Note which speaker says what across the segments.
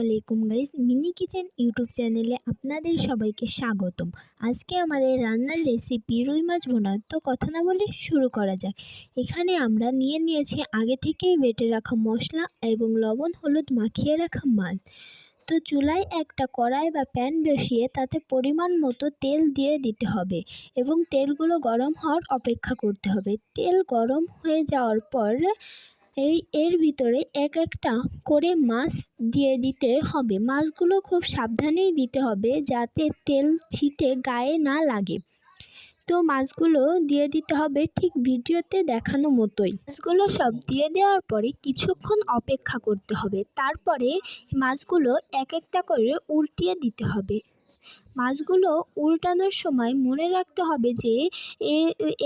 Speaker 1: আলাইকুম guys, mini kitchen YouTube চ্যানেলে আপনাদের সবাইকে স্বাগতম। আজকে আমাদের রান্নার রেসিপি রুই মাছ ভুনা। তো কথা না বলে শুরু করা যাক। এখানে আমরা নিয়েছি আগে থেকেই বেটে রাখা মশলা এবং লবণ হলুদ মাখিয়ে রাখা মাছ। তো চুলায় একটা কড়াই বা প্যান বসিয়ে তাতে পরিমাণ মতো তেল দিয়ে দিতে হবে এবং তেলগুলো গরম হওয়ার অপেক্ষা করতে হবে। তেল গরম হয়ে যাওয়ার পর এর ভিতরে এক একটা করে মাছ দিয়ে দিতে হবে। মাছগুলো খুব সাবধানেই দিতে হবে যাতে তেল ছিটে গায়ে না লাগে। তো মাছগুলো দিয়ে দিতে হবে ঠিক ভিডিওতে দেখানো মতোই। মাছগুলো সব দিয়ে দেওয়ার পরে কিছুক্ষণ অপেক্ষা করতে হবে। তারপরে মাছগুলো এক একটা করে উল্টিয়ে দিতে হবে। মাছগুলো উল্টানোর সময় মনে রাখতে হবে যে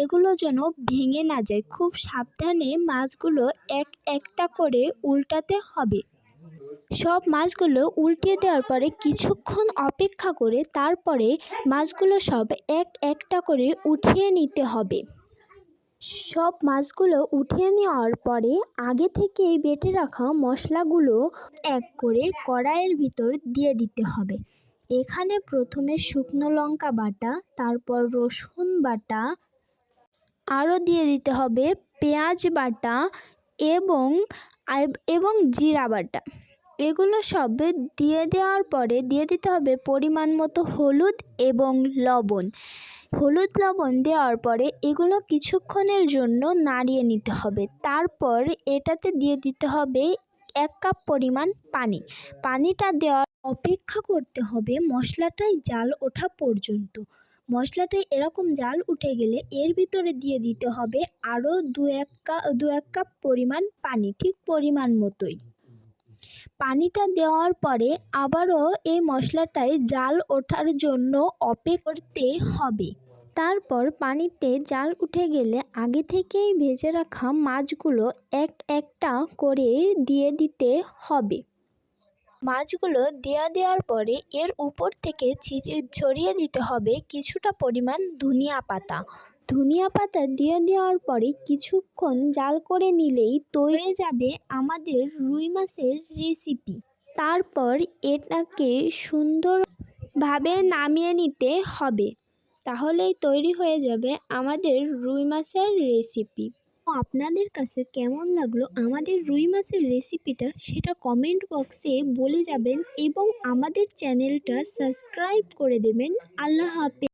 Speaker 1: এগুলো যেন ভেঙে না যায়। খুব সাবধানে মাছগুলো এক একটা করে উল্টাতে হবে। সব মাছগুলো উল্টিয়ে দেওয়ার পরে কিছুক্ষণ অপেক্ষা করে তারপরে মাছগুলো সব এক একটা করে উঠিয়ে নিতে হবে। সব মাছগুলো উঠিয়ে নেওয়ার পরে আগে থেকেই বেটে রাখা মশলাগুলো এক করে কড়াইয়ের ভিতর দিয়ে দিতে হবে। এখানে প্রথমে শুকনো লঙ্কা বাটা, তারপর রসুন বাটা, আরও দিয়ে দিতে হবে পেঁয়াজ বাটা এবং জিরা বাটা। এগুলো সব দিয়ে দেওয়ার পরে দিয়ে দিতে হবে পরিমাণ মতো হলুদ এবং লবণ। হলুদ লবণ দেওয়ার পরে এগুলো কিছুক্ষণের জন্য নাড়িয়ে নিতে হবে। তারপর এটাতে দিয়ে দিতে হবে 1 কাপ পরিমাণ পানি। পানিটা দেওয়ার অপেক্ষা করতে হবে মশলাটায় জাল ওঠা পর্যন্ত। মশলাটায় এরকম জাল উঠে গেলে এর ভিতরে দিয়ে দিতে হবে আরও দু এক কাপ পরিমাণ পানি, ঠিক পরিমাণ মতোই। পানিটা দেওয়ার পরে আবারও এই মশলাটায় জাল ওঠার জন্য অপেক্ষা করতে হবে। তারপর পানিতে জাল উঠে গেলে আগে থেকেই ভেজে রাখা মাছগুলো এক একটা করে দিয়ে দিতে হবে। মাছগুলো দেওয়ার পরে এর উপর থেকে ছড়িয়ে দিতে হবে কিছুটা পরিমাণ ধনিয়া পাতা। ধনিয়া পাতা দিয়ে দেওয়ার পরে কিছুক্ষণ জাল করে নিলেই তৈরি হয়ে যাবে আমাদের রুই মাছের রেসিপি। তারপর এটাকে সুন্দরভাবে নামিয়ে নিতে হবে। তাহলেই তৈরি হয়ে যাবে আমাদের রুই মাছের রেসিপি। আপনাদের কাছে কেমন লাগলো আমাদের রুই মাছের রেসিপিটা সেটা কমেন্ট বক্সে বলে যাবেন এবং আমাদের চ্যানেলটা সাবস্ক্রাইব করে দেবেন। আল্লাহ হাফেজ।